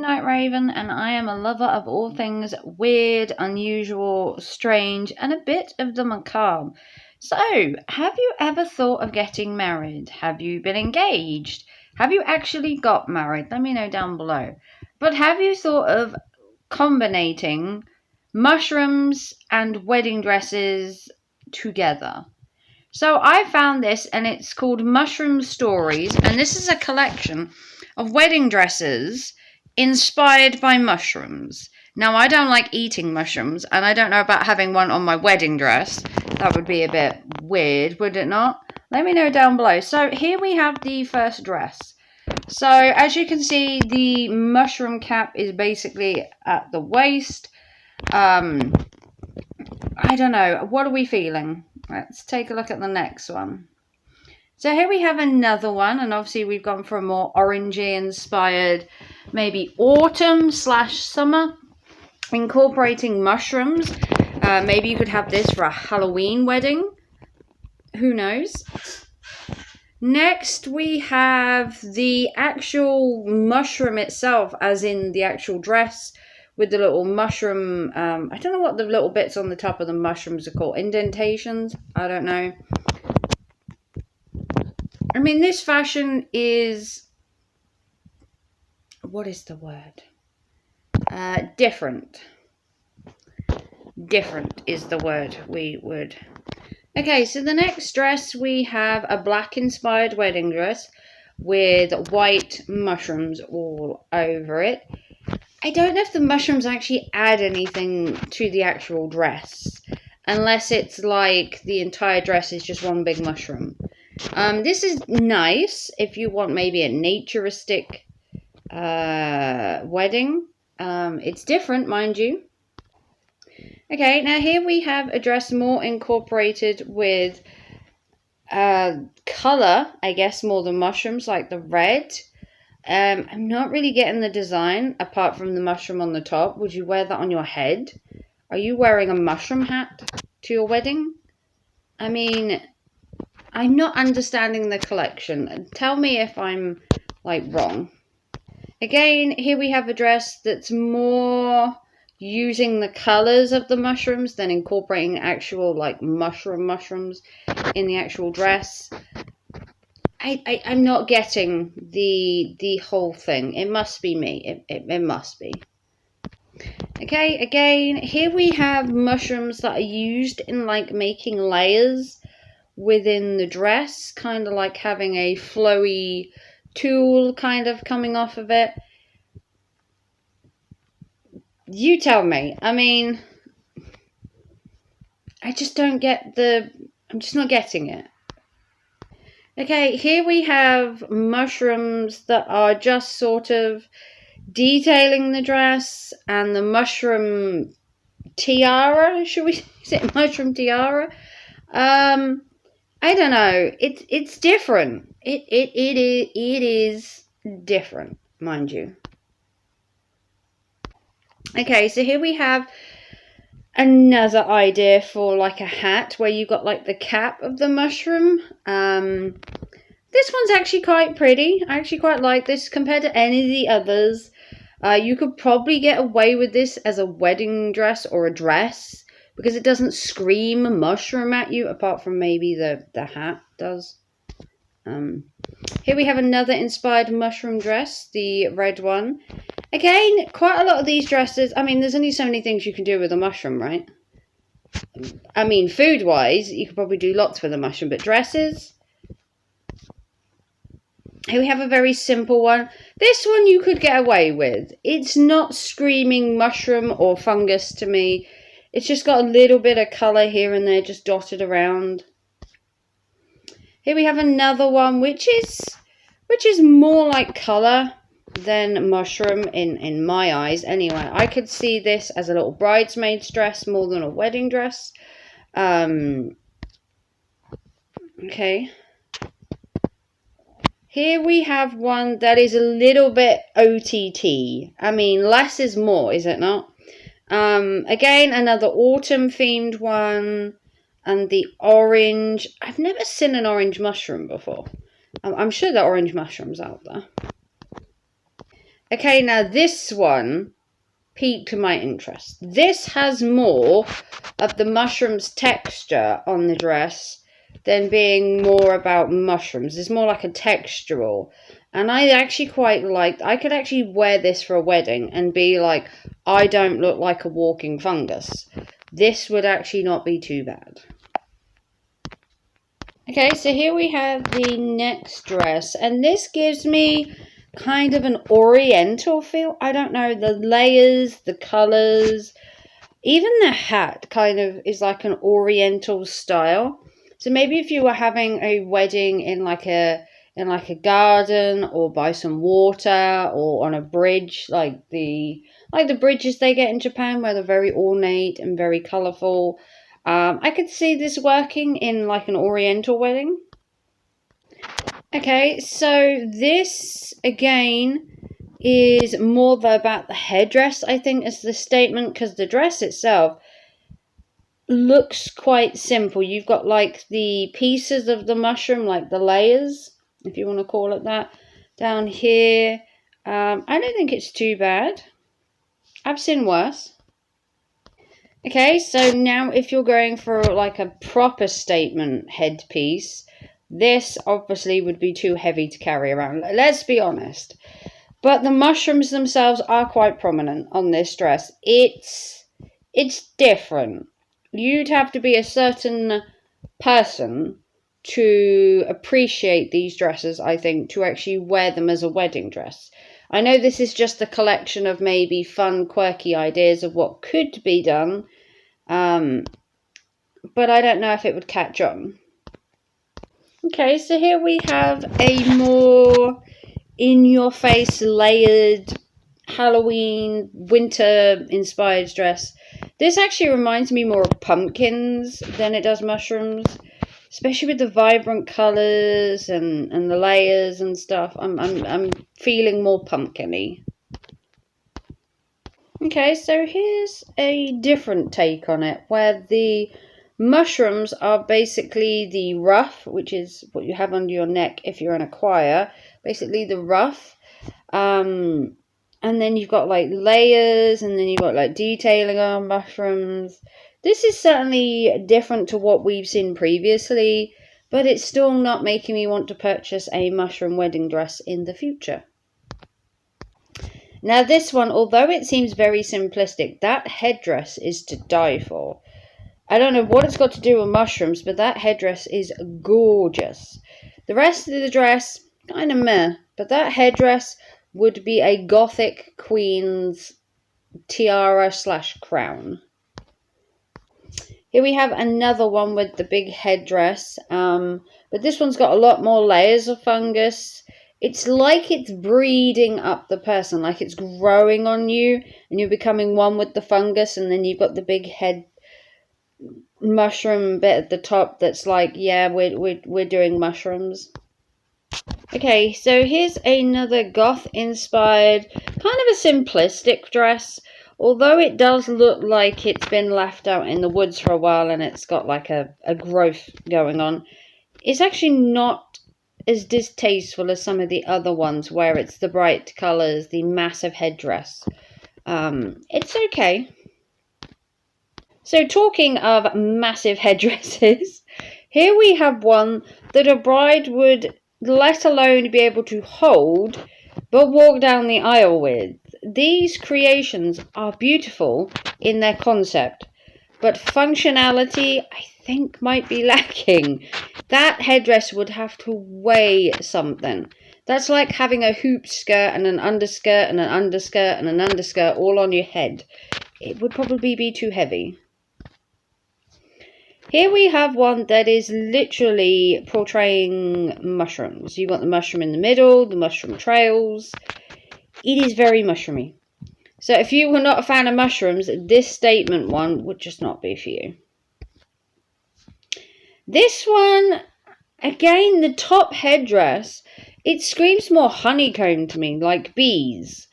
Night Raven, and I am a lover of all things weird, unusual, strange, and a bit of the macabre. So, have you ever thought of getting married? Have you been engaged? Have you actually got married? Let me know down below. But have you thought of combining mushrooms and wedding dresses together? So I found this, and it's called Mushroom Stories, and this is a collection of wedding dresses inspired by mushrooms. Now, I don't like eating mushrooms, and I don't know about having one on my wedding dress. That would be a bit weird, would it not? Let me know down below. So here we have the first dress. So as you can see, the mushroom cap is basically at the waist. I don't know. What are we feeling? Let's take a look at the next one. So here we have another one, and obviously we've gone for a more orangey inspired, maybe autumn/summer, incorporating mushrooms. Maybe you could have this for a Halloween wedding. Who knows? Next we have the actual mushroom itself, as in the actual dress with the little mushroom, I don't know what the little bits on the top of the mushrooms are called, indentations, I don't know. I mean, this fashion is, what is the word? Different. Different is the word we would. Okay, so the next dress, we have a black inspired wedding dress with white mushrooms all over it. I don't know if the mushrooms actually add anything to the actual dress, unless it's like the entire dress is just one big mushroom. This is nice if you want maybe a naturistic wedding. It's different, mind you. Okay, now here we have a dress more incorporated with colour, I guess, more than mushrooms, like the red. I'm not really getting the design apart from the mushroom on the top. Would you wear that on your head? Are you wearing a mushroom hat to your wedding? I mean, I'm not understanding the collection. Tell me if I'm like wrong. Again, here we have a dress that's more using the colors of the mushrooms than incorporating actual like mushrooms in the actual dress. I'm not getting the whole thing. It must be me. It must be. Okay, again, here we have mushrooms that are used in like making layers within the dress, kind of like having a flowy tulle kind of coming off of it. You tell me. I mean, I just don't get I'm just not getting it. Okay, here we have mushrooms that are just sort of detailing the dress, and the mushroom tiara, should we say mushroom tiara? I don't know. It's different. It is different, mind you. Okay, so here we have another idea for like a hat where you got like the cap of the mushroom. This one's actually quite pretty. I actually quite like this compared to any of the others. You could probably get away with this as a wedding dress or a dress because it doesn't scream mushroom at you, apart from maybe the hat does. Here we have another inspired mushroom dress, the red one. Again, quite a lot of these dresses, I mean, there's only so many things you can do with a mushroom, right? I mean, food-wise, you could probably do lots with a mushroom, but dresses? Here we have a very simple one. This one you could get away with. It's not screaming mushroom or fungus to me. It's just got a little bit of colour here and there, just dotted around. Here we have another one, which is more like colour than mushroom in my eyes. Anyway, I could see this as a little bridesmaid's dress more than a wedding dress. Okay. Here we have one that is a little bit OTT. I mean, less is more, is it not? Again, another autumn themed one. And the orange. I've never seen an orange mushroom before. I'm sure there are orange mushrooms out there. Okay, now this one piqued my interest. This has more of the mushrooms texture on the dress than being more about mushrooms. It's more like a textural. And I actually quite liked, I could actually wear this for a wedding and be like, I don't look like a walking fungus. This would actually not be too bad. Okay, so here we have the next dress, and this gives me kind of an oriental feel. I don't know, the layers, the colors, even the hat kind of is like an oriental style. So maybe if you were having a wedding in like a garden or by some water or on a bridge, like the bridges they get in Japan where they're very ornate and very colorful. I could see this working in like an oriental wedding. Okay, so this again is more about the headdress, I think, is the statement, because the dress itself looks quite simple. You've got like the pieces of the mushroom, like the layers, if you want to call it that, down here. I don't think it's too bad. I've seen worse. Okay, so now if you're going for like a proper statement headpiece, this obviously would be too heavy to carry around. Let's be honest. But the mushrooms themselves are quite prominent on this dress. It's different. You'd have to be a certain person to appreciate these dresses, I think, to actually wear them as a wedding dress. I know this is just a collection of maybe fun, quirky ideas of what could be done, but I don't know if it would catch on. Okay, so here we have a more in-your-face layered Halloween winter inspired dress. This actually reminds me more of pumpkins than it does mushrooms, especially with the vibrant colors and the layers and stuff. I'm feeling more pumpkin-y. Okay, so here's a different take on it, where the mushrooms are basically the ruff, which is what you have under your neck if you're in a choir. Basically the ruff. And then you've got like layers, and then you've got like detailing on mushrooms. This is certainly different to what we've seen previously, but it's still not making me want to purchase a mushroom wedding dress in the future. Now this one, although it seems very simplistic, that headdress is to die for. I don't know what it's got to do with mushrooms, but that headdress is gorgeous. The rest of the dress, kind of meh, but that headdress would be a gothic queen's tiara / crown. Here we have another one with the big headdress, but this one's got a lot more layers of fungus. It's like it's breeding up the person, like it's growing on you, and you're becoming one with the fungus, and then you've got the big head mushroom bit at the top that's like, yeah, we're doing mushrooms. Okay, so here's another goth-inspired, kind of a simplistic dress, although it does look like it's been left out in the woods for a while and it's got like a growth going on. It's actually not as distasteful as some of the other ones where it's the bright colours, the massive headdress. It's okay. So talking of massive headdresses, here we have one that a bride would let alone be able to hold, but walk down the aisle with. These creations are beautiful in their concept, but functionality, I think, might be lacking. That headdress would have to weigh something. That's like having a hoop skirt and an underskirt and an underskirt and an underskirt all on your head. It would probably be too heavy. Here we have one that is literally portraying mushrooms. You've got the mushroom in the middle, the mushroom trails. It is very mushroomy. So if you were not a fan of mushrooms, this statement one would just not be for you. This one, again, the top headdress, it screams more honeycomb to me, like bees.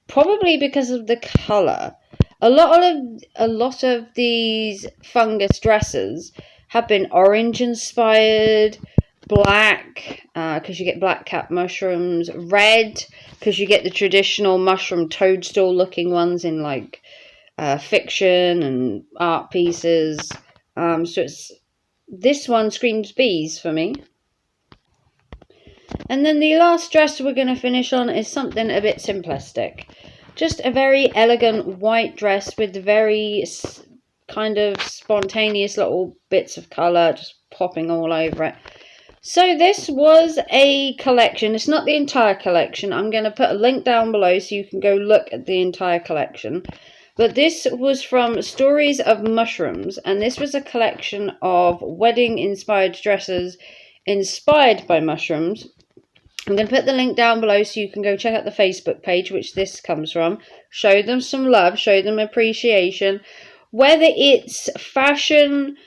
Probably because of the colour. A lot of these fungus dresses have been orange inspired, black, because you get black cap mushrooms, red, because you get the traditional mushroom toadstool looking ones in like fiction and art pieces. So this one screams bees for me. And then the last dress we're going to finish on is something a bit simplistic. Just a very elegant white dress with very kind of spontaneous little bits of colour just popping all over it. So this was a collection. It's not the entire collection. I'm going to put a link down below so you can go look at the entire collection. But this was from Stories of Mushrooms, and this was a collection of wedding-inspired dresses inspired by mushrooms. I'm going to put the link down below so you can go check out the Facebook page, which this comes from. Show them some love, show them appreciation. Whether it's fashion,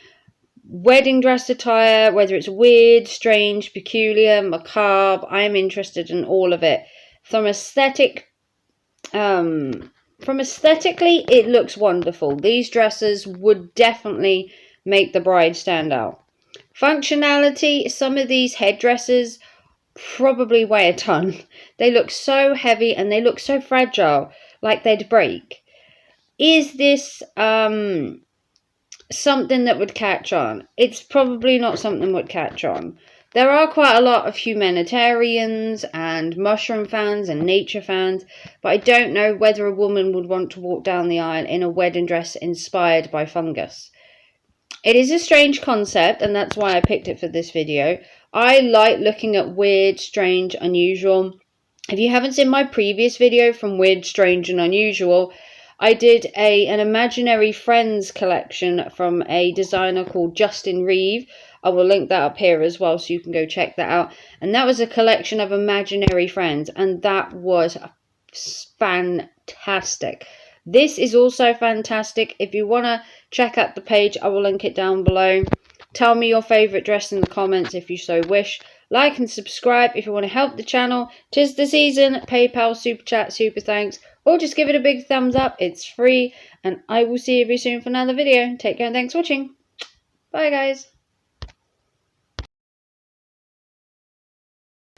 wedding dress attire, whether it's weird, strange, peculiar, macabre, I am interested in all of it. From aesthetically, it looks wonderful. These dresses would definitely make the bride stand out. Functionality, some of these headdresses probably weigh a ton. They look so heavy and they look so fragile, like they'd break. Is this something that would catch on? It's probably not something that would catch on. There are quite a lot of humanitarians and mushroom fans and nature fans, but I don't know whether a woman would want to walk down the aisle in a wedding dress inspired by fungus. It is a strange concept, and that's why I picked it for this video. I like looking at weird, strange, unusual. If you haven't seen my previous video from Weird, Strange and Unusual, I did an imaginary friends collection from a designer called Justin Reeve. I will link that up here as well so you can go check that out. And that was a collection of imaginary friends, and that was fantastic. This is also fantastic. If you want to check out the page, I will link it down below. Tell me your favourite dress in the comments if you so wish. Like and subscribe if you want to help the channel. 'Tis the season. PayPal, Super Chat, Super Thanks. Or just give it a big thumbs up. It's free. And I will see you very soon for another video. Take care and thanks for watching. Bye guys.